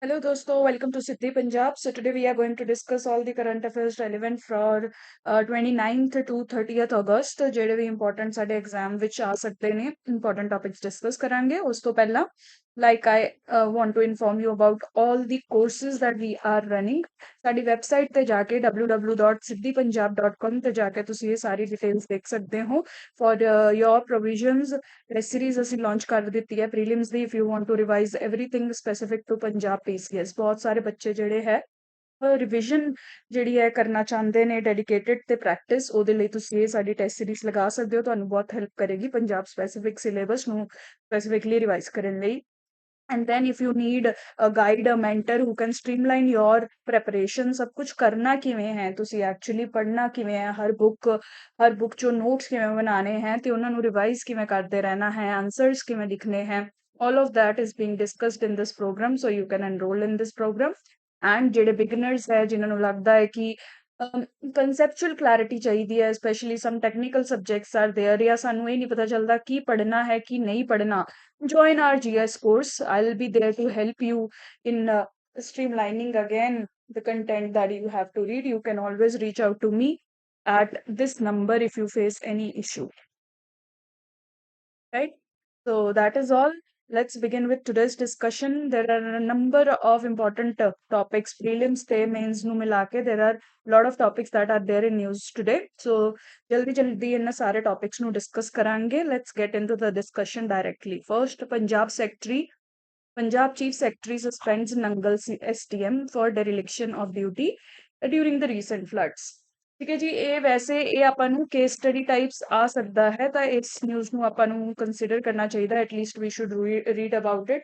Hello, dosto. Welcome to Siddhi Punjab. So today we are going to discuss all the current affairs relevant for 29th to 30th August. ਜਿਹੜੇ ਵੀ important ਸਾਡੇ exam ਵਿੱਚ ਆ ਸਕਦੇ ਨੇ important topics discuss ਕਰਾਂਗੇ। ਉਸ ਤੋਂ ਪਹਿਲਾਂ like I want to inform you about all the courses that we are running. ਸਾਡੀ website ਤੇ ਜਾ ਕੇ www.siddhipunjab.com ਤੇ ਜਾ ਕੇ ਤੁਸੀਂ ਇਹ ਸਾਰੀ details ਦੇਖ ਸਕਦੇ ਹੋ for your provisions test series ਅਸੀਂ ਲਾਂਚ ਕਰ ਦਿੱਤੀ ਹੈ ਪ੍ਰੀਲਿਮਸ ਦੀ if you want to revise everything specific to Punjab PCS ਬਹੁਤ ਸਾਰੇ ਬੱਚੇ ਜਿਹੜੇ ਹੈ ਰਿਵੀਜ਼ਨ ਜਿਹੜੀ ਹੈ ਕਰਨਾ ਚਾਹੁੰਦੇ ਨੇ ਡੈਡੀਕੇਟਿਡ ਤੇ ਪ੍ਰੈਕਟਿਸ ਉਹਦੇ ਲਈ ਤੁਸੀਂ ਇਹ ਸਾਡੀ ਟੈਸਟ ਸੀਰੀਜ਼ ਲਗਾ ਸਕਦੇ ਹੋ ਤੁਹਾਨੂੰ ਬਹੁਤ ਹੈਲਪ ਕਰੇਗੀ ਪੰਜਾਬ ਸਪੈਸੀਫਿਕ ਸਿਲੇਬਸ ਨੂੰ ਸਪੈਸੀਫਿਕਲੀ ਰਿਵਾਈਜ਼ ਕਰਨ ਲਈ and then if you need a guide a mentor who can streamline your preparation ਸਭ ਕੁਝ ਕਰਨਾ ਕਿਵੇਂ ਹੈ ਤੁਸੀਂ ਐਕਚੁਅਲੀ ਪੜ੍ਹਨਾ ਕਿਵੇਂ ਹੈ ਹਰ ਬੁੱਕ ਚੋਂ ਨੋਟਸ ਕਿਵੇਂ ਬਣਾਉਣੇ ਹੈ ਤੇ ਉਹਨਾਂ ਨੂੰ ਰਿਵਾਈਜ਼ ਕਿਵੇਂ ਕਰਦੇ ਰਹਿਣਾ ਹੈ ਆਨਸਰਸ ਕਿਵੇਂ ਲਿਖਣੇ ਹੈ all of that is being discussed in this program so you can enroll in this program and ਜਿਹੜੇ ਬਿਗਨਰਸ ਹੈ ਜਿਨ੍ਹਾਂ ਨੂੰ ਲੱਗਦਾ ਹੈ ਕਿ conceptual clarity ਚਾਹੀਦੀ ਹੈ specially some technical subjects are there ਜਾਂ ਸਾਨੂੰ ਇਹ ਨਹੀਂ ਪਤਾ ਚੱਲਦਾ ਕੀ ਪੜ੍ਹਨਾ ਹੈ ਕੀ ਨਹੀਂ ਪੜ੍ਹਨਾ join our GS course. I'll be there to help you in streamlining again the content that you have to read. You can always reach out to me at this number if you face any issue. Right? So that is all. Let's begin with today's discussion. There are a number of important topics, prelims, te mains nu mila ke. There are a lot of topics that are there in news today. So jaldi inna sare topics nu discuss karange. Let's get into the discussion directly. First, Punjab Chief Secretary suspends Nangal STM for dereliction of duty during the recent floods. ਠੀਕ ਹੈ ਜੀ ਇਹ ਵੈਸੇ ਇਹ ਆਪਾਂ ਨੂੰ case study types ਆ ਸਕਦਾ ਹੈ ਤਾਂ ਇਸ ਨਿਊਜ਼ ਨੂੰ ਆਪਾਂ ਨੂੰ ਕੰਸੀਡਰ ਕਰਨਾ ਚਾਹੀਦਾ at least we should read about it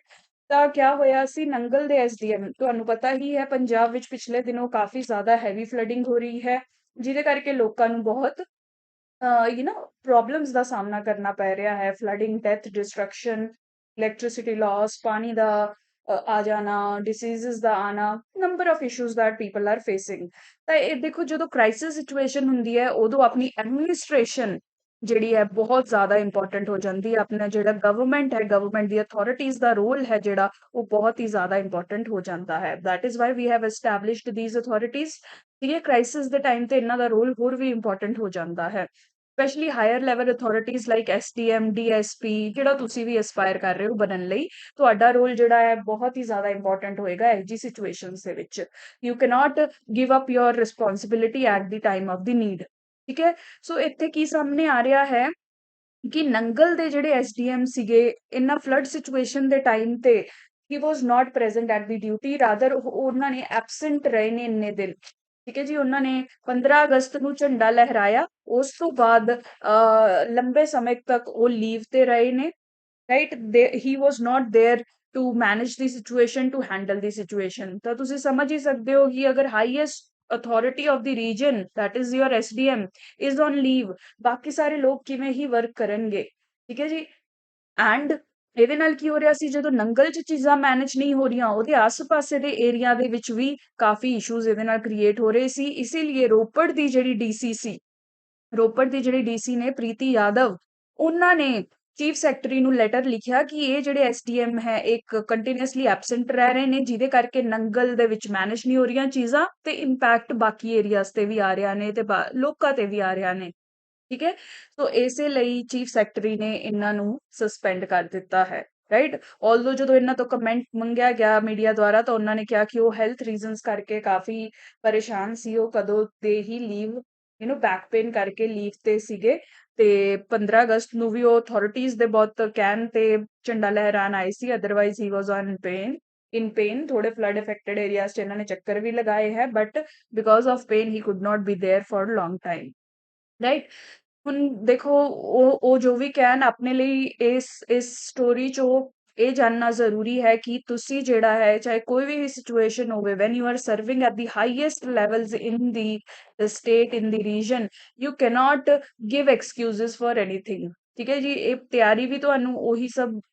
ਤਾਂ ਕਿਆ ਹੋਇਆ ਸੀ ਨੰਗਲ ਦੇ ਐਸਡੀਐਮ ਤੁਹਾਨੂੰ ਪਤਾ ਹੀ ਹੈ ਪੰਜਾਬ ਵਿੱਚ ਪਿਛਲੇ ਦਿਨੋਂ ਕਾਫੀ ਜ਼ਿਆਦਾ ਹੈਵੀ ਫਲੱਡਿੰਗ ਹੋ ਰਹੀ ਹੈ ਜਿਹਦੇ ਕਰਕੇ ਲੋਕਾਂ ਨੂੰ ਬਹੁਤ ਪ੍ਰੋਬਲਮਸ ਦਾ ਸਾਹਮਣਾ ਕਰਨਾ ਪੈ ਰਿਹਾ ਹੈ flooding death destruction electricity loss ਪਾਣੀ ਦਾ ਆ ਜਾਣਾ ਡਿਸੀਜ਼ਸ ਦਾ ਆਣਾ number of issues that people are facing ਤਾਂ ਇਹ ਦੇਖੋ ਜਦੋਂ ਕ੍ਰਾਈਸਿਸ ਸਿਚੁਏਸ਼ਨ ਹੁੰਦੀ ਹੈ ਉਦੋਂ ਆਪਣੀ ਐਡਮਿਨਿਸਟ੍ਰੇਸ਼ਨ ਜਿਹੜੀ ਹੈ ਬਹੁਤ ਜ਼ਿਆਦਾ ਇੰਪੋਰਟੈਂਟ ਹੋ ਜਾਂਦੀ ਹੈ ਆਪਣਾ ਜਿਹੜਾ ਗਵਰਨਮੈਂਟ ਹੈ ਗਵਰਨਮੈਂਟ ਦੀ ਅਥਾਰਟੀਜ਼ ਦਾ ਰੋਲ ਹੈ ਜਿਹੜਾ ਉਹ ਬਹੁਤ ਹੀ ਜ਼ਿਆਦਾ ਇੰਪੋਰਟੈਂਟ ਹੋ ਜਾਂਦਾ ਹੈ that is why we have established these authorities ਇਹ ਕ੍ਰਾਈਸਿਸ ਦੇ ਟਾਈਮ ਤੇ ਇਹਨਾਂ ਦਾ ਰੋਲ ਹੋਰ ਵੀ ਇੰਪੋਰਟੈਂਟ ਹੋ ਜਾਂਦਾ ਹੈ specially higher level authorities like STM DSP ਜਿਹੜਾ ਤੁਸੀਂ ਵੀ ਐਸਪਾਇਰ ਕਰ ਰਹੇ ਹੋ ਬਣਨ ਲਈ ਤੁਹਾਡਾ ਰੋਲ ਜਿਹੜਾ ਹੈ ਬਹੁਤ ਹੀ ਜ਼ਿਆਦਾ ਇੰਪੋਰਟੈਂਟ ਹੋਏਗਾ ਇਹੋ ਜਿਹੀ ਸਿਚੁਏਸ਼ਨਸ ਦੇ ਵਿੱਚ you cannot give up your responsibility at the time of the need ਠੀਕ ਹੈ ਸੋ ਇੱਥੇ ਕੀ ਸਾਹਮਣੇ ਆ ਰਿਹਾ ਹੈ ਕਿ ਨੰਗਲ ਦੇ ਜਿਹੜੇ ਐਸਡੀਐਮ ਸੀਗੇ ਇਨਾਂ ਫਲੱਡ ਸਿਚੁਏਸ਼ਨ ਦੇ ਟਾਈਮ ਤੇ he was not present at the duty rather ਉਹਨਾਂ ਨੇ ਐਬਸੈਂਟ ਰਹੇ ਨੇ ਇੰਨੇ ਦਿਨ ਠੀਕ ਹੈ ਜੀ ਉਹਨਾਂ ਨੇ 15 ਅਗਸਤ ਨੂੰ ਝੰਡਾ ਲਹਿਰਾਇਆ ਉਸ ਤੋਂ ਬਾਅਦ ਲੰਬੇ ਸਮੇਂ ਤੱਕ ਉਹ ਲੀਵ ਤੇ ਰਹੇ ਨੇ right he was not there to manage the situation to handle the situation ਤਾਂ ਤੁਸੀਂ ਸਮਝ ਹੀ ਸਕਦੇ ਹੋ ਕਿ ਅਗਰ highest authority of the region that is your SDM is on leave ਬਾਕੀ ਸਾਰੇ ਲੋਕ ਕਿਵੇਂ ਹੀ ਵਰਕ ਕਰਨਗੇ ਠੀਕ ਹੈ ਜੀ ਐਂਡ ਇਹਦੇ ਨਾਲ ਕੀ ਹੋ ਰਿਹਾ ਸੀ ਜਦੋਂ ਨੰਗਲ 'ਚ ਚੀਜ਼ਾਂ ਮੈਨੇਜ ਨਹੀਂ ਹੋ ਰਹੀਆਂ ਉਹਦੇ ਆਸ-ਪਾਸੇ ਦੇ ਏਰੀਆ ਦੇ ਵਿੱਚ ਵੀ ਕਾਫੀ ਇਸ਼ੂਜ਼ ਇਹਦੇ ਨਾਲ ਕ੍ਰੀਏਟ ਹੋ ਰਹੇ ਸੀ ਇਸੇ ਲਈ ਰੋਪੜ ਦੀ ਜਿਹੜੀ ਡੀਸੀ ਸੀ ਰੋਪੜ ਦੀ ਜਿਹੜੀ ਡੀਸੀ ਨੇ ਪ੍ਰੀਤੀ ਯਾਦਵ ਉਹਨਾਂ ਨੇ ਚੀਫ ਸੈਕਟਰੀ ਨੂੰ ਲੈਟਰ ਲਿਖਿਆ ਕਿ ਇਹ ਜਿਹੜੇ ਐਸਡੀਐਮ ਹੈ ਇੱਕ ਕੰਟੀਨਿਊਸਲੀ ਐਬਸੈਂਟ ਰਹਿ ਰਹੇ ਨੇ ਜਿਹਦੇ ਕਰਕੇ ਨੰਗਲ ਦੇ ਵਿੱਚ ਮੈਨੇਜ ਨਹੀਂ ਹੋ ਰਹੀਆਂ ਚੀਜ਼ਾਂ ਤੇ ਇੰਪੈਕਟ ਬਾਕੀ ਏਰੀਆਜ਼ ਤੇ ਵੀ ਆ ਰਿਹਾ ਨੇ ਤੇ ਲੋਕਾਂ ਤੇ ਵੀ ਆ ਰਿਹਾ ਨੇ ਠੀਕ ਹੈ ਸੋ ਇਸੇ ਲਈ ਚੀਫ ਸੈਕਟਰੀ ਨੇ ਇਹਨਾਂ ਨੂੰ ਸਸਪੈਂਡ ਕਰ ਦਿੱਤਾ ਹੈ ਰਾਈਟ ਆਲਦੋ ਜਦੋਂ ਇਹਨਾਂ ਤੋਂ ਕਮੈਂਟ ਮੰਗਿਆ ਗਿਆ ਮੀਡੀਆ ਦੁਆਰਾ ਤਾਂ ਉਹਨਾਂ ਨੇ ਕਿਹਾ ਕਿ ਉਹ ਹੈਲਥ ਰੀਜ਼ਨਸ ਕਰਕੇ ਕਾਫੀ ਪਰੇਸ਼ਾਨ ਸੀ ਉਹ ਕਦੋਂ ਦੇ ਹੀ ਲੀਵ ਬੈਕ ਪੇਨ ਕਰਕੇ ਲੀਵ ਤੇ ਸੀਗੇ ਤੇ 15 ਅਗਸਤ ਨੂੰ ਵੀ ਉਹ ਅਥਾਰਟੀਜ਼ ਦੇ ਬਹੁਤ ਕਹਿਣ ਤੇ ਝੰਡਾ ਲਹਿਰਾਣ ਆਏ ਸੀ otherwise he was on pain ਥੋੜੇ ਫਲੱਡ ਅਫੈਕਟਡ ਏਰੀਆਜ਼ 'ਚ ਇਹਨਾਂ ਨੇ ਚੱਕਰ ਵੀ ਲਗਾਏ ਹੈ but because of pain he could not be there for long time right ਹੁਣ ਦੇਖੋ ਉਹ ਜੋ ਵੀ ਕਹਿਣ ਆਪਣੇ ਲਈ ਇਸ ਸਟੋਰੀ 'ਚੋਂ ਇਹ ਜਾਣਨਾ ਜ਼ਰੂਰੀ ਹੈ ਕਿ ਤੁਸੀਂ ਜਿਹੜਾ ਹੈ ਚਾਹੇ ਕੋਈ ਵੀ ਸਿਚੁਏਸ਼ਨ ਹੋਵੇ when you are serving at the highest levels in the state in the region you cannot give excuses for anything ਠੀਕ ਹੈ ਜੀ ਇਹ ਤਿਆਰੀ ਵੀ ਤੁਹਾਨੂੰ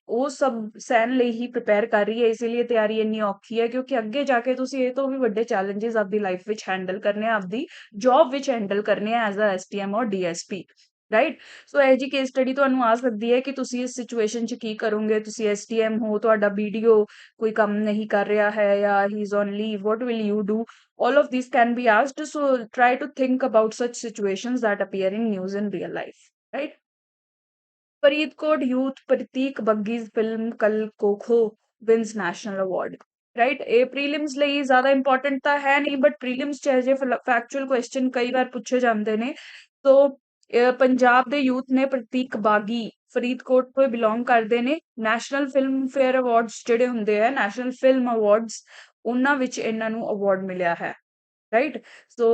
ਉਹ ਸਭ ਸਹਿਣ ਲਈ ਹੀ ਪ੍ਰਿਪੇਅਰ ਕਰ ਰਹੀ ਹੈ ਇਸ ਲਈ ਤਿਆਰੀ ਇੰਨੀ ਔਖੀ ਹੈ ਕਿਉਂਕਿ ਅੱਗੇ ਜਾ ਕੇ ਤੁਸੀਂ ਇਹ ਤੋਂ ਵੀ ਵੱਡੇ ਚੈਲੰਜਸ ਆਪਦੀ ਲਾਈਫ ਵਿੱਚ ਹੈਂਡਲ ਕਰਨੇ ਆ ਆਪਦੀ ਜੌਬ ਵਿੱਚ ਹੈਂਡਲ ਕਰਨੇ ਆ ਐਜ਼ ਅ ਐਸਟੀਐਮ ਔਰ ਡੀਐਸਪੀ ਰਾਈਟ? ਸੋ ਇਹੋ ਜਿਹੀ ਕੇਸ ਸਟੱਡੀ ਤੁਹਾਨੂੰ ਆ ਸਕਦੀ ਹੈ ਕਿ ਤੁਸੀਂ ਇਸ ਸਿਚੁਏਸ਼ਨ 'ਚ ਕੀ ਕਰੋਗੇ? ਤੁਸੀਂ ਐਸਟੀਐਮ ਹੋ, ਤੁਹਾਡਾ ਬੀਡੀਓ ਕੋਈ ਕੰਮ ਨਹੀਂ ਕਰ ਰਿਹਾ ਹੈ ਜਾਂ ਹੀ is on leave, what will you do? All of these can be asked. So try to think about such situations that appear in news in real life, right? Faridkot youth Prateek बग्गीज फिल्म कल कोखो विंस ਨੈਸ਼ਨਲ ਅਵਾਰਡ, ਰਾਈਟ? ਇਹ prelims ਲਈ ਜ਼ਿਆਦਾ important ਤਾਂ ਹੈ ਨਹੀਂ, but prelims ਚ ਜੇ ਫੈਕਚੁਅਲ ਕੁਐਸਚਨ ਕਈ ਵਾਰ ਪੁੱਛੇ ਜਾਂਦੇ ਨੇ। ਸੋ ਪੰਜਾਬ ਦੇ ਯੂਥ ਨੇ ਪ੍ਰਤੀਕ ਬਾਗੀ ਫਰੀਦਕੋਟ ਤੋਂ ਬਿਲੋਂਗ ਕਰਦੇ ਨੇ। ਨੈਸ਼ਨਲ ਫਿਲਮ ਫੇਅਰ ਅਵਾਰਡਸ ਜਿਹੜੇ ਹੁੰਦੇ ਆ, ਨੈਸ਼ਨਲ ਫਿਲਮ ਅਵਾਰਡਸ, ਉਹਨਾਂ ਵਿੱਚ ਇਹਨਾਂ ਨੂੰ ਅਵਾਰਡ ਮਿਲਿਆ ਹੈ, right? So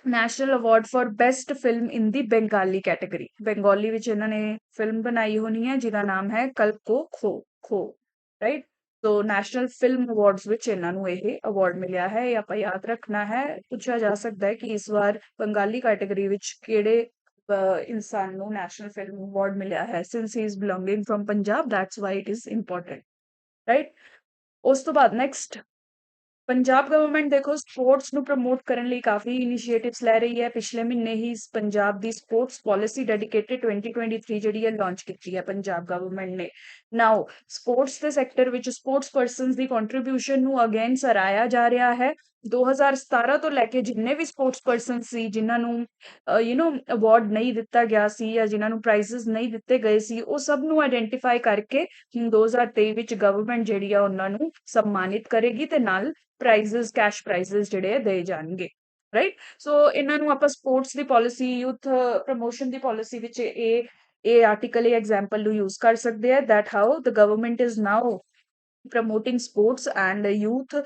national award for best film in the Bengali category, Bengali ਵਿੱਚ ਇਹਨਾਂ ਨੇ ਫਿਲਮ ਬਣਾਈ ਹੋਣੀ ਹੈ ਜਿਹਦਾ ਨਾਮ ਹੈ ਕਲ ਕੋ kho kho, right? So national film awards ਵਿੱਚ ਇਹਨਾਂ ਨੂੰ ਇਹ ਅਵਾਰਡ ਮਿਲਿਆ ਹੈ। ਇਹ ਆਪਾਂ ਯਾਦ ਰੱਖਣਾ ਹੈ। ਪੁੱਛਿਆ ਜਾ ਸਕਦਾ ਹੈ ਕਿ ਇਸ ਵਾਰ ਬੰਗਾਲੀ ਕੈਟਾਗਰੀ ਵਿੱਚ ਕਿਹੜੇ ਇਨਸਾਨ ਨੂੰ ਨੈਸ਼ਨਲ ਫਿਲਮ ਅਵਾਰਡ ਮਿਲਿਆ ਹੈ। Since he is belonging from Punjab, that's why it is important, right? ਉਸ ਤੋਂ ਬਾਅਦ ਨੈਕਸਟ, ਪੰਜਾਬ ਗਵਰਨਮੈਂਟ ਦੇਖੋ ਸਪੋਰਟਸ ਨੂੰ ਪ੍ਰਮੋਟ ਕਰਨ ਲਈ ਕਾਫੀ ਇਨੀਸ਼ੀਏਟਿਵਸ ਲੈ ਰਹੀ ਹੈ। ਪਿਛਲੇ ਮਹੀਨੇ ਹੀ ਪੰਜਾਬ ਦੀ ਸਪੋਰਟਸ ਪਾਲਿਸੀ ਡੈਡੀਕੇਟਿਡ 2023 ਜਿਹੜੀ ਹੈ ਲਾਂਚ ਕੀਤੀ ਹੈ ਪੰਜਾਬ ਗਵਰਨਮੈਂਟ ਨੇ। ਨਾਓ ਸਪੋਰਟਸ ਦੇ ਸੈਕਟਰ ਵਿੱਚ ਸਪੋਰਟਸ ਪਰਸਨਸ ਦੀ ਕੰਟਰੀਬਿਊਸ਼ਨ ਨੂੰ ਅਗੇਨ ਸਰਾਇਆ ਜਾ ਰਿਹਾ ਹੈ। 2017 ਤੋਂ ਲੈ ਕੇ ਜਿੰਨੇ ਵੀ ਸਪੋਰਟਸ ਪਰਸਨ ਸੀ ਜਿਨ੍ਹਾਂ ਨੂੰ ਅਵਾਰਡ ਨਹੀਂ ਦਿੱਤਾ ਗਿਆ ਸੀ ਜਾਂ ਜਿਨ੍ਹਾਂ ਨੂੰ ਪ੍ਰਾਈਜ਼ਸ ਨਹੀਂ ਦਿੱਤੇ ਗਏ ਸੀ, ਉਹ ਸਭ ਨੂੰ ਆਇਡੈਂਟੀਫਾਈ ਕਰਕੇ 2023 ਵਿੱਚ ਗਵਰਨਮੈਂਟ ਜਿਹੜੀ ਆ ਉਹਨਾਂ ਨੂੰ ਸਨਮਾਨਿਤ ਕਰੇਗੀ ਤੇ ਨਾਲ ਪ੍ਰਾਈਜ਼ਸ, ਕੈਸ਼ ਪ੍ਰਾਈਜ਼ਸ ਜਿਹੜੇ ਦੇ ਜਾਣਗੇ, ਰਾਈਟ? ਸੋ ਇਹਨਾਂ ਨੂੰ ਆਪਾਂ ਸਪੋਰਟਸ ਦੀ ਪਾਲਿਸੀ, ਯੂਥ ਪ੍ਰਮੋਸ਼ਨ ਦੀ ਪਾਲਿਸੀ ਵਿੱਚ ਇਹ ਆਰਟੀਕਲ, ਇਹ ਐਗਜ਼ਾਮਪਲ ਨੂੰ ਯੂਜ਼ ਕਰ ਸਕਦੇ ਆ। That how the government is now promoting sports and youth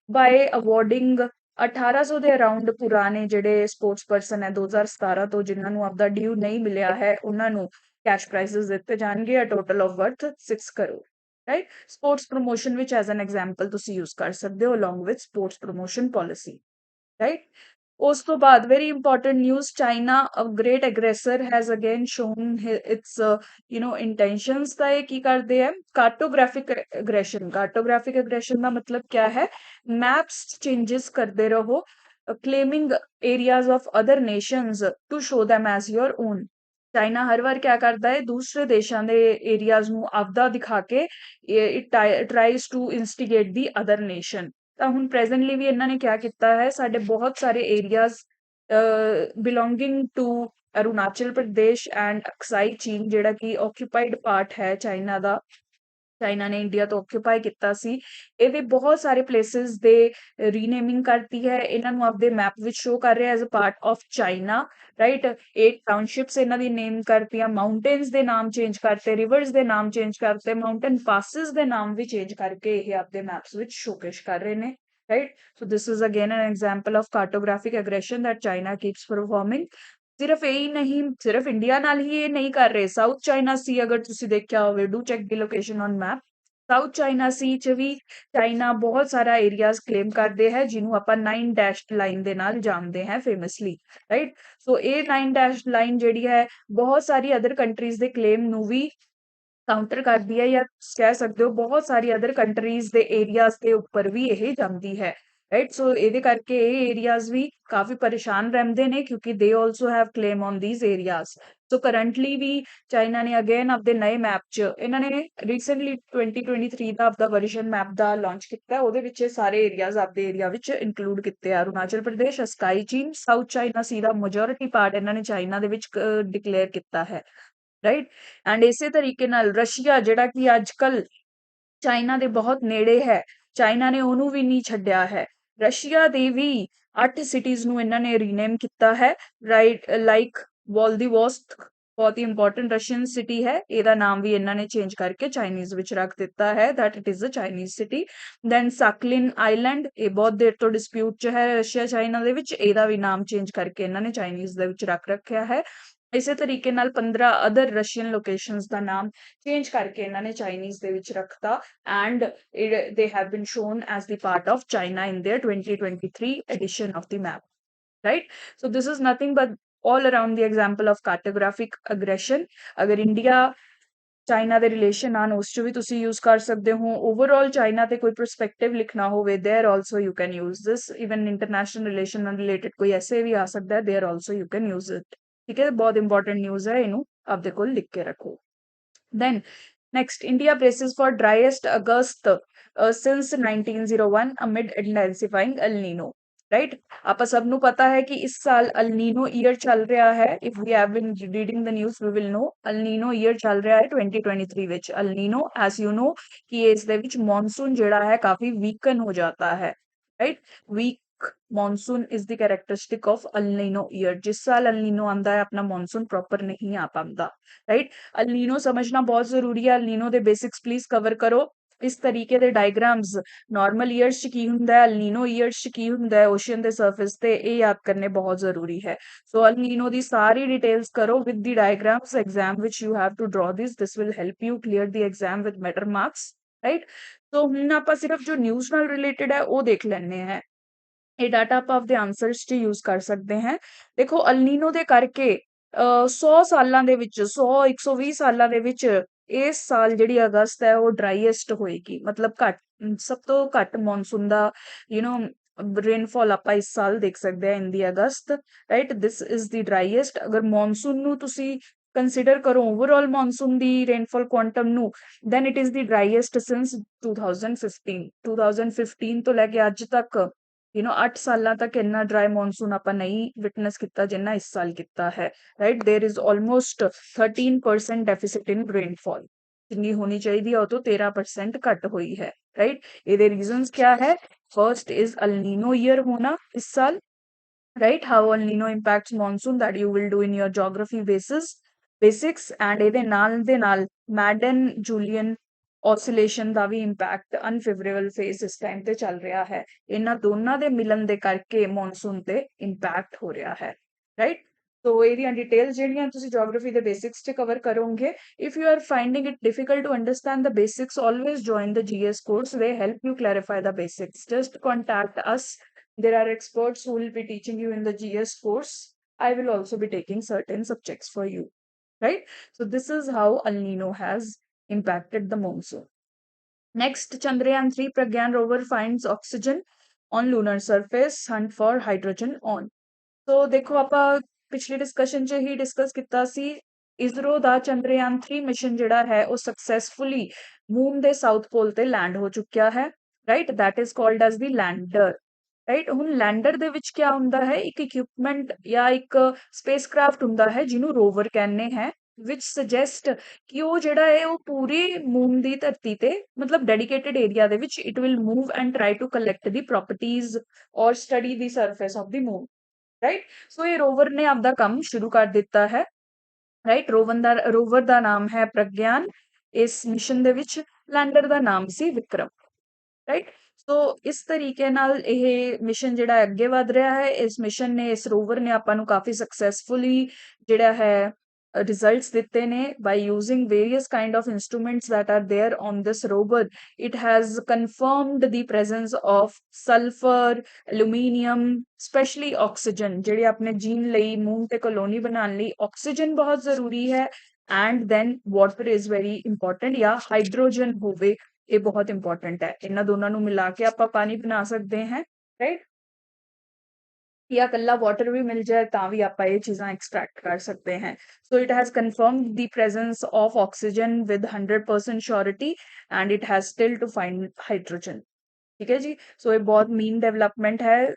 by awarding 1800 ਦੇ ਅਰਾਊਂਡ ਪੁਰਾਣੇ ਜਿਹੜੇ ਸਪੋਰਟਸ ਪਰਸਨ ਹੈ 2017 ਤੋਂ ਜਿਨ੍ਹਾਂ ਨੂੰ ਆਪਦਾ ਡਿਊ ਨਹੀਂ ਮਿਲਿਆ ਹੈ, ਉਹਨਾਂ ਨੂੰ ਕੈਸ਼ ਪ੍ਰਾਈਜ਼ਸ ਦਿੱਤੇ ਜਾਣਗੇ, a total of worth 6 crore, right? Sports promotion ਵਿੱਚ ਐਜ਼ ਐਨ ਐਗਜ਼ਾਮਪਲ ਤੁਸੀਂ ਯੂਜ਼ ਕਰ ਸਕਦੇ ਹੋ along with sports promotion policy, right? ਉਸ ਤੋਂ ਬਾਅਦ very important news, China a great aggressor has again shown its intentions. ਤਾਂ ਇਹ ਕੀ ਕਰਦੇ ਆ? ਕਾਰਟੋਗ੍ਰਾਫਿਕ ਐਗਰੈਸ਼ਨ। ਕਾਰਟੋਗ੍ਰਾਫਿਕ ਐਗਰੈਸ਼ਨ ਦਾ ਮਤਲਬ ਕਿਆ ਹੈ? ਮੈਪਸ ਚੇਂजेस ਕਰਦੇ ਰਹੋ, claiming areas of other nations to show them as your own। China ਹਰ ਵਾਰ ਕਿਆ ਕਰਦਾ ਹੈ? ਦੂਸਰੇ ਦੇਸ਼ਾਂ ਦੇ ਏਰੀਆਜ਼ ਨੂੰ ਆਪਦਾ ਦਿਖਾ ਕੇ it tries to instigate the other nation. ਤਾਂ ਹੁਣ ਪ੍ਰੈਜ਼ੈਂਟਲੀ ਵੀ ਇਹਨਾਂ ਨੇ ਕਿਆ ਕੀਤਾ ਹੈ? ਸਾਡੇ ਬਹੁਤ ਸਾਰੇ areas belonging to Arunachal Pradesh and Aksai Chin, ਜਿਹੜਾ ਕਿ ਆਕਿਊਪਾਈਡ ਪਾਰਟ ਹੈ ਚਾਈਨਾ ਦਾ, ਚਾਈਨਾ ਨੇ ਇੰਡੀਆ ਤੋਂ ਆਕਿਊਪਾਈ ਕੀਤਾ ਸੀ, ਇਹਦੇ ਬਹੁਤ ਸਾਰੇ ਪਲੇਸਿਸ ਦੇ ਰੀਨੇਮਿੰਗ ਕਰਤੀ ਹੈ, ਇਹਨਾਂ ਨੂੰ ਆਪਦੇ ਮੈਪ ਵਿੱਚ ਸ਼ੋ ਕਰ ਰਿਹਾ as a part of China, right? 8 townships ਇਹਨਾਂ ਦੀ ਨੇਮ ਕਰਤੀਆਂ, ਮਾਊਂਟੇਨਸ ਦੇ ਨਾਮ ਚੇਂਜ ਕਰਤੇ, ਰਿਵਰਸ ਦੇ ਨਾਮ ਚੇਂਜ ਕਰਤੇ, ਮਾਊਂਟੇਨ ਪਾਸਿਸ ਦੇ ਨਾਮ ਵੀ ਚੇਂਜ ਕਰਕੇ ਇਹ ਆਪਦੇ ਮੈਪਸ ਵਿੱਚ ਸ਼ੋਕੇਸ ਕਰ ਰਹੇ ਨੇ, right? So this is again an example of cartographic aggression that China keeps performing. ਸਿਰਫ ਇਹੀ ਨਹੀਂ, ਸਿਰਫ ਇੰਡੀਆ ਨਾਲ ਹੀ ਇਹ ਨਹੀਂ ਕਰ ਰਹੇ। ਸਾਊਥ ਚਾਈਨਾ ਸੀ ਅਗਰ ਤੁਸੀਂ ਦੇਖਿਆ ਹੋਵੇ, do check the location on map. South China sea ਚ ਵੀ ਚਾਈਨਾ ਬਹੁਤ ਸਾਰਾ ਏਰੀਆਜ਼ ਕਲੇਮ ਕਰਦੇ ਹੈ, ਜਿਹਨੂੰ ਆਪਾਂ 9 ਡੈਸ਼ਡ ਲਾਈਨ ਦੇ ਨਾਲ ਜਾਣਦੇ ਹਾਂ ਫੇਮਸਲੀ, ਰਾਈਟ? ਸੋ ਇਹ 9 ਡੈਸ਼ਡ ਲਾਈਨ ਜਿਹੜੀ ਹੈ ਬਹੁਤ ਸਾਰੀ ਅਦਰ ਕੰਟਰੀਜ਼ ਦੇ ਕਲੇਮ ਨੂੰ ਵੀ ਕਾਊਂਟਰ ਕਰਦੀ ਹੈ, ਜਾਂ ਕਹਿ ਸਕਦੇ ਹੋ ਬਹੁਤ ਸਾਰੀ ਅਦਰ ਕੰਟਰੀਜ਼ ਦੇ ਏਰੀਆਜ਼ ਦੇ ਉੱਪਰ ਵੀ ਇਹ ਜਾਂਦੀ ਹੈ, ਰਾਈਟ? ਸੋ ਇਹਦੇ ਕਰਕੇ ਇਹ ਏਰੀਆਜ਼ ਵੀ ਕਾਫੀ ਪਰੇਸ਼ਾਨ ਰਹਿੰਦੇ ਨੇ ਕਿਉਂਕਿ they also have claim on these areas. So currently ਵੀ ਚਾਈਨਾ ਨੇ ਅਗੇਨ ਆਪਦੇ ਨਏ ਮੈਪ 'ਚ, ਇਹਨਾਂ ਨੇ ਰੀਸੈਂਟਲੀ 2023 ਦਾ ਆਪਦਾ ਵਰਜ਼ਨ ਮੈਪ ਦਾ ਲਾਂਚ ਕੀਤਾ, ਉਹਦੇ ਵਿੱਚ ਇਹ ਸਾਰੇ ਏਰੀਆਜ਼ ਆਪਦੇ ਏਰੀਆ ਵਿੱਚ ਇਨਕਲੂਡ ਕੀਤੇ ਆ। ਅਰੁਣਾਚਲ ਪ੍ਰਦੇਸ਼, ਅਸਕਾਈ ਚੀਨ, ਸਾਊਥ ਚਾਈਨਾ ਸੀ ਦਾ ਮੈਜੋਰਿਟੀ ਪਾਰਟ ਇਹਨਾਂ ਨੇ ਚਾਈਨਾ ਦੇ ਵਿੱਚ ਡਿਕਲੇਅਰ ਕੀਤਾ ਹੈ, ਰਾਈਟ? ਐਂਡ ਇਸੇ ਤਰੀਕੇ ਨਾਲ ਰਸ਼ੀਆ, ਜਿਹੜਾ ਕਿ ਅੱਜ ਕੱਲ ਚਾਈਨਾ ਦੇ ਬਹੁਤ ਨੇੜੇ ਹੈ, ਚਾਈਨਾ ਨੇ ਉਹਨੂੰ ਵੀ ਨਹੀਂ ਛੱਡਿਆ ਹੈ। ਰਸ਼ੀਆ ਦੇ ਵੀ 8 ਸਿਟੀਜ਼ ਨੂੰ ਇਹਨਾਂ ਨੇ ਰੀਨੇਮ ਕੀਤਾ ਹੈ, ਰਾਈਟ? ਲਾਈਕ ਵੋਲਦੀਵੋਸਟਕ, ਬਹੁਤ ਹੀ ਇੰਪੋਰਟੈਂਟ ਰਸ਼ੀਅਨ ਸਿਟੀ ਹੈ, ਇਹਦਾ ਨਾਮ ਵੀ ਇਹਨਾਂ ਨੇ ਚੇਂਜ ਕਰਕੇ ਚਾਈਨੀਜ਼ ਵਿੱਚ ਰੱਖ ਦਿੱਤਾ ਹੈ, that it is a Chinese city. Then Sakhalin island, ਇਹ ਬਹੁਤ ਦੇਰ ਤੋਂ ਡਿਸਪਿਊਟ 'ਚ ਹੈ ਰਸ਼ੀਆ ਚਾਈਨਾ ਦੇ ਵਿੱਚ, ਇਹਦਾ ਵੀ ਨਾਮ ਚੇਂਜ ਕਰਕੇ ਇਹਨਾਂ ਨੇ ਚਾਈਨੀਜ਼ ਦੇ ਵਿੱਚ ਰੱਖ ਰੱਖਿਆ ਹੈ। ਇਸੇ ਤਰੀਕੇ ਨਾਲ 15 ਅਦਰ ਰਸ਼ੀਅਨ ਲੋਕੇਸ਼ਨਸ ਦਾ ਨਾਮ ਚੇਂਜ ਕਰਕੇ ਇਹਨਾਂ ਨੇ ਚਾਈਨੀਜ਼ ਦੇ ਵਿੱਚ ਰੱਖਤਾ, and they have been shown as the part of China in their 2023 edition of the map, right? So this is nothing but all around the example of cartographic aggression। ਅਗਰ India China ਦੇ relation ਆਨ, ਉਸ 'ਚ ਵੀ ਤੁਸੀਂ use ਕਰ ਸਕਦੇ ਹੋ। Overall China ਤੇ ਕੋਈ ਪਰਸਪੈਕਟਿਵ ਲਿਖਣਾ ਹੋਵੇ, there also you can use this. Even international relation ਨਾਲ ਰਿਲੇਟਡ ਕੋਈ ਐਸੇ ਵੀ ਆ ਸਕਦਾ ਹੈ, there also you can use it, ठीक है, बहुत इंपॉर्टेंट न्यूज़ है, इनू आपदे कोल लिख के रखो। Then next, India braces for driest August since 1901 amid intensifying El Nino, right. ਆਪਾਂ ਸਭ ਨੂੰ ਪਤਾ ਹੈ ਕਿ ਇਸ ਸਾਲ ਅਲ ਨੀਨੋ ਈਅਰ ਚੱਲ ਰਿਹਾ ਹੈ। If we have been reading the news we will know El Nino year ਚੱਲ ਰਿਹਾ ਹੈ 2023 ਵਿੱਚ। El Nino as you know ਕਿ ਇਸ ਦੇ ਵਿੱਚ ਮੌਨਸੂਨ ਜਿਹੜਾ ਹੈ ਕਾਫੀ ਵੀਕਨ ਹੋ ਜਾਤਾ ਹੈ, right. Weak monsoon is the characteristic of El Nino year. जिस साल अल नीनो आंदा है अपना मॉनसून प्रॉपर नहीं आ पाता, राइट। अल नीनो समझना बहुत जरूरी है। El Nino they basics please cover करो। इस तरीके दे डायग्राम्स नॉर्मल ईयर्स च की हुंदा है, अल नीनो ईयर्स च की हुंदा है ओशियन दे सरफेस ते, ये याद करने बहुत जरूरी है। सो अल नीनो दी सारी डिटेल्स करो with the diagrams. Exam which you have to draw this will help you clear the exam with better marks, right. तो हुण आपां सिर्फ जो न्यूज़ नाल रिलेटेड है वो देख लैने हैं। ਇਹ ਡਾਟਾ ਆਪਾਂ ਆਪਦੇ ਆਨਸਰਸ 'ਚ ਯੂਜ਼ ਕਰ ਸਕਦੇ ਹਾਂ। ਦੇਖੋ ਅਲ ਨੀਨੋ ਦੇ ਕਰਕੇ 100 ਸਾਲਾਂ ਦੇ ਵਿੱਚ 120 ਸਾਲਾਂ ਦੇ ਵਿੱਚ ਇਸ ਸਾਲ ਜਿਹੜੀ ਅਗਸਤ ਹੈ ਉਹ ਡਰਾਈਐਸਟ ਹੋਏਗੀ। ਮਤਲਬ ਸਭ ਤੋਂ ਘੱਟ monsoon the you know rainfall ਆਪਾਂ ਇਸ ਸਾਲ ਦੇਖ ਸਕਦੇ ਹਾਂ ਇਨ ਦੀ ਅਗਸਤ, ਰਾਈਟ। This is the ਡਰਾਈਐਸਟ। ਅਗਰ ਮੌਨਸੂਨ ਨੂੰ ਤੁਸੀਂ ਕੰਸੀਡਰ ਕਰੋ ਓਵਰਆਲ ਮੌਨਸੂਨ ਦੀ ਰੇਨਫਾਲ ਕੁਆਂਟਮ ਨੂੰ, then it is the driest since 2015 ਤੋਂ ਲੈ ਕੇ ਅੱਜ ਤੱਕ 8 ਸਾਲਾਂ ਤੱਕ ਇੰਨਾ ਡਰਾਈ ਮੌਨਸੂਨ ਆਪਾਂ ਨਹੀਂ ਵਿਟਨੈਸ ਕੀਤਾ ਜਿੰਨਾ ਇਸ ਸਾਲ ਕੀਤਾ ਹੈ, right. There is almost 13% deficit in rainfall. ਜਿੰਨੀ ਹੋਣੀ ਚਾਹੀਦੀ ਹੈ ਉਹ ਤੋਂ 13% ਘੱਟ ਹੋਈ ਹੈ, ਰਾਈਟ। ਇਹਦੇ ਰੀਜ਼ਨਸ क्या है? First is all Nino year होना इस साल, right? How El Nino impacts monsoon, that you will do in your geography basics, and ਇਹਦੇ ਨਾਲ ਮੈਡਨ ਜੂਲੀਅਨ oscillation ਦਾ ਵੀ ਇੰਪੈਕਟ ਅਨਫੇਵਰੇਬਲ ਫੇਸ ਇਸ ਟਾਈਮ ਤੇ ਚੱਲ ਰਿਹਾ ਹੈ। ਇਹਨਾਂ ਦੋਨਾਂ ਦੇ ਮਿਲਣ ਦੇ ਕਰਕੇ ਮੌਨਸੂਨ ਤੇ ਇੰਪੈਕਟ ਹੋ ਰਿਹਾ ਹੈ, ਰਾਈਟ। ਸੋ ਇਹਦੀਆਂ ਡਿਟੇਲਸ ਜਿਹੜੀਆਂ ਤੁਸੀਂ geography ਦੇ ਬੇਸਿਕਸ 'ਚ ਕਵਰ ਕਰੋਗੇ। If you are finding it difficult to understand the basics, always join the GS course, they help you clarify the basics. Just contact us. There are experts who will be teaching you in the GS course. I will also be taking certain subjects for you, right? So this is how El Nino has impacted the monsoon. Next, Chandrayaan 3 Pragyan rover finds oxygen on lunar surface, hunt for hydrogen on. So ਦੇਖੋ ਆਪਾਂ ਪਿਛਲੀ discussion 'ਚ ਹੀ discuss ਕੀਤਾ ਸੀ, ਇਸਰੋ ਦਾ Chandrayaan 3 mission ਜਿਹੜਾ ਹੈ ਉਹ successfully moon ਦੇ south ਪੋਲ ਤੇ ਲੈਂਡ ਹੋ ਚੁੱਕਿਆ ਹੈ, right. That is called as the lander, right. ਹੁਣ ਲੈਂਡਰ ਦੇ ਵਿੱਚ ਕੀ ਹੁੰਦਾ ਹੈ? ਇੱਕ ਇਕਵਿਪਮੈਂਟ ਜਾਂ ਇੱਕ ਸਪੇਸਕ੍ਰਾਫਟ ਹੁੰਦਾ ਹੈ ਜਿਹਨੂੰ ਰੋਵਰ ਕਹਿੰਦੇ ਹੈ, ਵਿਚ ਸੁਜੈਸਟ ਕਿ ਉਹ ਜਿਹੜਾ ਹੈ ਉਹ ਪੂਰੀ ਮੂਨ ਦੀ ਧਰਤੀ ਤੇ ਮਤਲਬ ਡੈਡੀਕੇਟਿਡ ਏਰੀਆ ਦੇ ਵਿੱਚ it will move and try to collect the properties ਔਰ study the surface of the moon, right. So ਇਹ ਰੋਵਰ ਨੇ ਆਪਦਾ ਕੰਮ ਸ਼ੁਰੂ ਕਰ ਦਿੱਤਾ ਹੈ, ਰਾਈਟ। ਰੋਵਰ ਦਾ ਨਾਮ ਹੈ ਪ੍ਰਗਿਆਨ। ਇਸ ਮਿਸ਼ਨ ਦੇ ਵਿੱਚ ਲੈਂਡਰ ਦਾ ਨਾਮ ਸੀ ਵਿਕਰਮ, ਰਾਈਟ। ਸੋ ਇਸ ਤਰੀਕੇ ਨਾਲ ਇਹ ਮਿਸ਼ਨ ਜਿਹੜਾ ਅੱਗੇ ਵਧ ਰਿਹਾ ਹੈ। ਇਸ ਮਿਸ਼ਨ ਨੇ, ਇਸ ਰੋਵਰ ਨੇ ਆਪਾਂ ਨੂੰ ਕਾਫੀ ਸਕਸੈਸਫੁਲੀ ਜਿਹੜਾ ਹੈ results ਦਿੱਤੇ ਨੇ by using various kind of instruments that are there on this rover. It has confirmed the presence of sulfur, aluminium, especially oxygen, ਜਿਹੜੇ ਆਪਣੇ ਜੀਣ ਲਈ ਮੂਨ ਤੇ ਕਲੋਨੀ ਬਣਾਉਣ ਲਈ ਆਕਸੀਜਨ ਬਹੁਤ ਜ਼ਰੂਰੀ ਹੈ, and then water is very important, ਜਾਂ ਹਾਈਡਰੋਜਨ ਹੋਵੇ, ਇਹ ਬਹੁਤ ਇੰਪੋਰਟੈਂਟ ਹੈ। ਇਹਨਾਂ ਦੋਨਾਂ ਨੂੰ ਮਿਲਾ ਕੇ ਆਪਾਂ ਪਾਣੀ ਬਣਾ ਸਕਦੇ ਹਾਂ, ਰਾਈਟ। या कल्ला वाटर भी मिल जाए ਤਾਂ ਵੀ ਆਪਾਂ ਇਹ ਚੀਜ਼ਾਂ ਐਕਸਟ੍ਰੈਕਟ ਕਰ ਸਕਦੇ ਹਾਂ। So it has confirmed the presence of oxygen with 100% surety, and it has still to find hydrogen, ਠੀਕ ਹੈ ਜੀ। ਸੋ ਇਹ ਬਹੁਤ ਮੀਨ ਡਿਵੈਲਪਮੈਂਟ ਹੈ।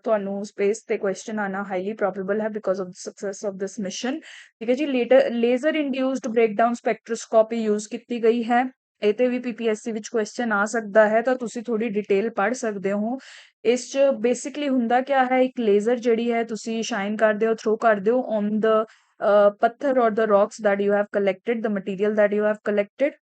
ਤੁਹਾਨੂੰ ਸਪੇਸ ਤੇ ਕੁਐਸਚਨ ਆਣਾ ਹਾਈਲੀ ਪ੍ਰੋਬੇਬਲ ਹੈ because of the success of this mission, ਠੀਕ ਹੈ ਜੀ। Laser induced breakdown spectroscopy use ਕੀਤੀ ਗਈ ਹੈ। ਇਹ ਤੇ ਵੀ ਪੀਪੀਐਸਸੀ ਵਿੱਚ ਕੁਐਸਚਨ ਆ ਸਕਦਾ ਹੈ, ਤਾਂ ਤੁਸੀਂ ਥੋੜੀ ਡਿਟੇਲ ਪੜ੍ਹ ਸਕਦੇ ਹੋ। ਇਸ 'ਚ ਬੇਸਿਕਲੀ ਹੁੰਦਾ ਕਿਆ ਹੈ? ਇੱਕ ਲੇਜ਼ਰ ਜਿਹੜੀ ਹੈ ਤੁਸੀਂ ਸ਼ਾਈਨ ਕਰਦੇ ਹੋ, ਥਰੋ ਕਰਦੇ ਹੋ ਔਨ ਦ ਪੱਥਰ ਔਰ the rocks that you have collected, the material that you have collected.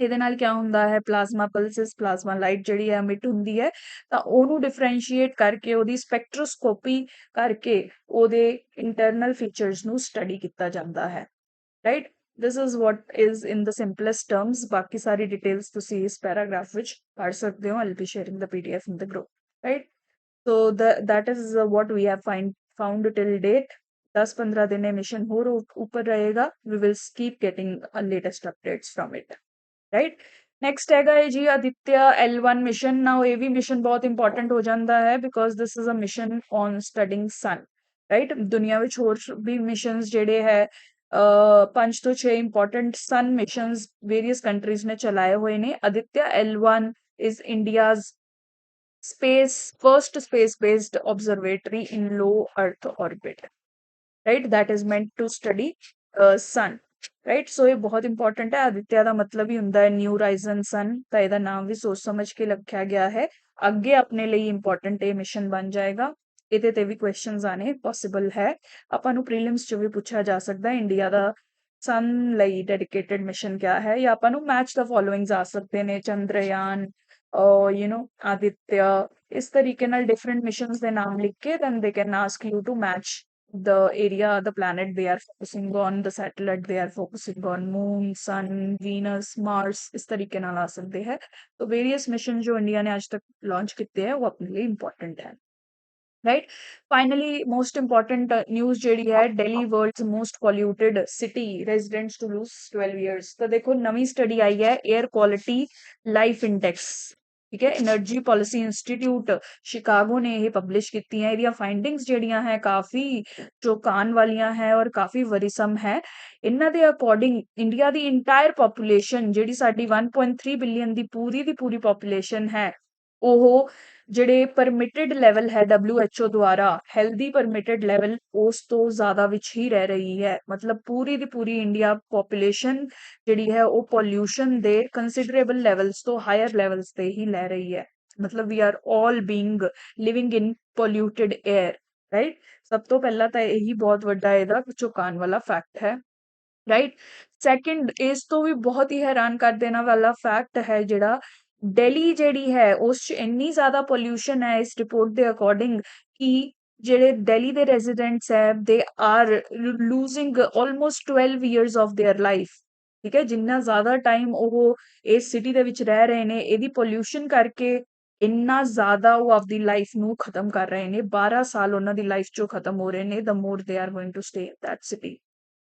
ਇਹਦੇ ਨਾਲ ਕਿਆ ਹੁੰਦਾ ਹੈ? ਪਲਾਜ਼ਮਾ ਪਲਸਿਸ, ਪਲਾਜ਼ਮਾ ਲਾਈਟ ਜਿਹੜੀ ਹੈ ਅਮਿਟ ਹੁੰਦੀ ਹੈ, ਤਾਂ ਉਹਨੂੰ ਡਿਫਰੈਂਸ਼ੀਏਟ ਕਰਕੇ ਉਹਦੀ ਸਪੈਕਟ੍ਰੋਸਕੋਪੀ ਕਰਕੇ ਉਹਦੇ ਇੰਟਰਨਲ ਫੀਚਰਸ ਨੂੰ ਸਟੱਡੀ ਕੀਤਾ ਜਾਂਦਾ ਹੈ, right. this is what is in the simplest terms. ਬਾਕੀ ਸਾਰੀ ਡਿਟੇਲਸ ਤੁਸੀਂ ਇਸ ਪੈਰਾਗ੍ਰਾਫ ਵਿੱਚ ਪੜ੍ਹ ਸਕਦੇ ਹੋ। I'll be sharing the PDF in the group, right? So that is what we have found till date. 10-15 दिन ਇਹ ਮਿਸ਼ਨ ਹੋਰ ਉੱਪਰ ਰਹੇਗਾ। We will keep getting latest updates from it, right? Next ਹੈਗਾ ਹੈ ਜੀ ਆਦਿਤਿਆ L1 ਮਿਸ਼ਨ। ਨਾਓ ਇਹ ਵੀ mission ਬਹੁਤ ਇੰਪੋਰਟੈਂਟ ਹੋ ਜਾਂਦਾ ਹੈ because this is a mission on studying sun. Right ਦੁਨੀਆ ਵਿੱਚ ਹੋਰ ਵੀ ਮਿਸ਼ਨਸ ਜਿਹੜੇ ਹੈ 5 ਤੋਂ 6 ਇੰਪੋਰਟੈਂਟ ਸਨ ਮਿਸ਼ਨਸ ਵੇਰੀਅਸ ਕੰਟਰੀਜ਼ ਨੇ ਚਲਾਏ ਹੋਏ ਨੇ Aditya L1 is India's space first space based observatory in low earth orbit, right, that is meant to study sun, right, so ਇਹ ਬਹੁਤ ਇੰਪੋਰਟੈਂਟ ਹੈ ਆਦਿਤਿਆ ਦਾ ਮਤਲਬ ਹੀ ਹੁੰਦਾ ਹੈ ਨਿਊ ਰਾਈਜ਼ਨ ਸਨ ਤਾਂ ਇਹਦਾ ਨਾਮ ਵੀ ਸੋਚ ਸਮਝ ਕੇ ਰੱਖਿਆ ਗਿਆ ਹੈ ਅੱਗੇ ਆਪਣੇ ਲਈ ਇੰਪੋਰਟੈਂਟ ਇਹ ਮਿਸ਼ਨ ਬਣ ਜਾਏਗਾ ਇਹਦੇ ਤੇ ਵੀ ਕੁਐਸਚਨਸ ਆਣੇ ਪੋਸੀਬਲ ਹੈ ਆਪਾਂ ਨੂੰ ਪ੍ਰੀਲਿਮਸ ਚ ਵੀ ਪੁੱਛਿਆ ਜਾ ਸਕਦਾ ਹੈ ਇੰਡੀਆ ਦਾ ਸਨ ਲਈ ਡੈਡੀਕੇਟਿਡ ਮਿਸ਼ਨ ਕਿਆ ਹੈ ਜਾਂ ਆਪਾਂ ਨੂੰ ਮੈਚ ਦਾ ਫੋਲੋਇੰਗਸ ਆ ਸਕਦੇ ਨੇ ਚੰਦਰਯਾਨ ਆਦਿਤਿਆ ਇਸ ਤਰੀਕੇ ਨਾਲ ਡਿਫਰੈਂਟ ਮਿਸ਼ਨਸ ਦੇ ਨਾਮ ਲਿਖ ਕੇ then they can ask you to match the area, the planet they are focusing on, the satellite they are focusing on, moon, sun, Venus, Mars ਇਸ ਤਰੀਕੇ ਨਾਲ ਆ ਸਕਦੇ ਹੈ तो various mission ਜੋ ਇੰਡੀਆ ਨੇ ਅੱਜ ਤੱਕ ਲਾਂਚ ਕੀਤੇ ਹੈ ਉਹ ਆਪਣੇ ਲਈ ਇੰਪੋਰਟੈਂਟ ਹੈ right finally most important news ਜਿਹੜੀ ਹੈ Delhi world's most polluted city residents to lose 12 years ਤਾਂ ਦੇਖੋ ਨਵੀਂ ਸਟੱਡੀ ਆਈ ਹੈ air quality life index ਠੀਕ ਹੈ એનર્ਜੀ ਪਾਲਿਸੀ ਇੰਸਟੀਟਿਊਟ ਸ਼ਿਕਾਗੋ ਨੇ ਇਹ ਪਬਲਿਸ਼ ਕੀਤੀ ਹੈ ਇਹਦੀਆਂ ਫਾਈਂਡਿੰਗਸ ਜਿਹੜੀਆਂ ਹੈ ਕਾਫੀ ਚੌਂਕਾਉਣ ਵਾਲੀਆਂ ਹੈ ਔਰ ਕਾਫੀ ਵਰੀਸਮ ਹੈ ਇਹਨਾਂ ਦੇ according India the entire population ਜਿਹੜੀ ਸਾਡੀ 1.3 ਬਿਲੀਅਨ ਦੀ ਪੂਰੀ ਪੋਪੂਲੇਸ਼ਨ ਹੈ ਉਹ ਜਿਹੜੇ ਪਰਮਿਟਡ ਲੈਵਲ ਹੈ WHO ਦੁਆਰਾ ਹੈਲਦੀ ਪਰਮਿਟਡ ਲੈਵਲ ਉਸ ਤੋਂ ਜ਼ਿਆਦਾ ਵਿੱਚ ਹੀ ਰਹਿ ਰਹੀ ਹੈ ਮਤਲਬ ਪੂਰੀ ਦੀ ਪੂਰੀ ਇੰਡੀਆ ਪੋਪੂਲੇਸ਼ਨ ਜਿਹੜੀ ਹੈ ਉਹ ਪੋਲਿਊਸ਼ਨ ਦੇ ਕੰਸੀਡਰੇਬਲ ਲੈਵਲਸ ਤੋਂ ਹਾਇਰ ਲੈਵਲਸ ਤੇ ਹੀ ਲੈ ਰਹੀ ਹੈ ਮਤਲਬ we are all being living in polluted air right ਸਭ ਤੋਂ ਪਹਿਲਾਂ ਤਾਂ ਇਹੀ ਬਹੁਤ ਵੱਡਾ ਇਹਦਾ ਚੁਕਾਨ ਵਾਲਾ ਫੈਕਟ ਹੈ ਰਾਈਟ ਸੈਕਿੰਡ ਇਸ ਤੋਂ ਵੀ ਬਹੁਤ ਹੀ ਹੈਰਾਨ ਕਰ ਦੇਣਾ ਵਾਲਾ ਫੈਕਟ ਹੈ ਜਿਹੜਾ ਦਿੱਲੀ ਜਿਹੜੀ ਹੈ ਉਸ 'ਚ ਇੰਨੀ ਜ਼ਿਆਦਾ ਪੋਲਿਊਸ਼ਨ ਹੈ ਇਸ ਰਿਪੋਰਟ ਦੇ ਅਕੋਰਡਿੰਗ ਕਿ ਜਿਹੜੇ ਦਿੱਲੀ ਦੇ ਰੈਜ਼ੀਡੈਂਟਸ ਹੈ they are losing almost 12 years of their life ਠੀਕ ਹੈ ਜਿੰਨਾ ਜ਼ਿਆਦਾ ਟਾਈਮ ਉਹ ਇਸ ਸਿਟੀ ਦੇ ਵਿੱਚ ਰਹਿ ਰਹੇ ਨੇ ਇਹਦੀ ਪੋਲਿਊਸ਼ਨ ਕਰਕੇ ਇੰਨਾ ਜ਼ਿਆਦਾ ਉਹ ਆਪਦੀ ਲਾਈਫ ਨੂੰ ਖਤਮ ਕਰ ਰਹੇ ਨੇ 12 ਸਾਲ ਉਹਨਾਂ ਦੀ ਲਾਈਫ ਚੋਂ ਖਤਮ ਹੋ ਰਹੇ ਨੇ the more they are going to stay in that city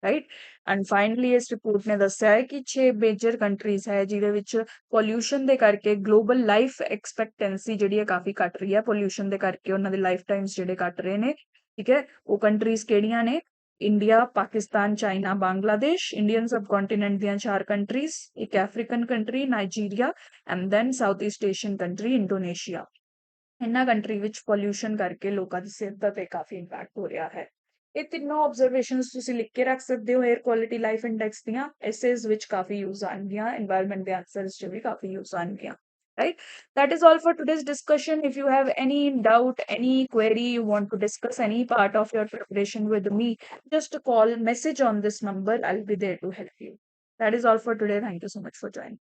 right and finally ਇਸ ਰਿਪੋਰਟ ਨੇ ਦੱਸਿਆ ਹੈ ਕਿ 6 ਮੇਜਰ ਕੰਟਰੀਜ਼ ਹੈ ਜਿਹਦੇ ਵਿੱਚ ਪੋਲਿਊਸ਼ਨ ਦੇ ਕਰਕੇ ਗਲੋਬਲ ਲਾਈਫ ਐਕਸਪੈਕਟੈਂਸੀ ਜਿਹੜੀ ਹੈ ਕਾਫੀ ਘਟ ਰਹੀ ਹੈ ਪੋਲਿਊਸ਼ਨ ਦੇ ਕਰਕੇ ਉਹਨਾਂ ਦੇ ਲਾਈਫ ਟਾਈਮਸ ਜਿਹੜੇ ਘਟ ਰਹੇ ਨੇ ਠੀਕ ਹੈ ਉਹ ਕੰਟਰੀਜ਼ ਕਿਹੜੀਆਂ ਨੇ India Pakistan China Bangladesh Indian subcontinent ਦੀਆਂ 4 ਕੰਟਰੀਜ਼ ਇੱਕ African country Nigeria and then south east Asian country Indonesia ਇਹਨਾਂ ਕੰਟਰੀ ਵਿੱਚ ਪੋਲਿਊਸ਼ਨ ਕਰਕੇ ਲੋਕਾਂ ਦੀ ਸਿਹਤ ਤੇ ਕਾਫੀ ਇੰਪੈਕਟ ਹੋ ਰਿਹਾ ਹੈ ਇਹ ਤਿੰਨੋਂ ਆਬਜ਼ਰਵੇਸ਼ਨਸ ਤੁਸੀਂ ਲਿਖ ਕੇ ਰੱਖ ਸਕਦੇ ਹੋ 에ਅਰ ਕੁਆਲਿਟੀ ਲਾਈਫ ਇੰਡੈਕਸ ਦੀਆਂ ਐਸੇਜ਼ ਵਿੱਚ ਕਾਫੀ ਯੂਜ਼ ਆਣਗੀਆਂ এনवायरमेंट ਦੇ ਆਨਸਰਸ 'ਚ ਵੀ ਕਾਫੀ use ਆਣਗੀਆਂ right that is all for today's discussion if you have any doubt any query you want to discuss any part of your preparation with me just call message on this number I'll be there to help you that is all for today thank you so much for joining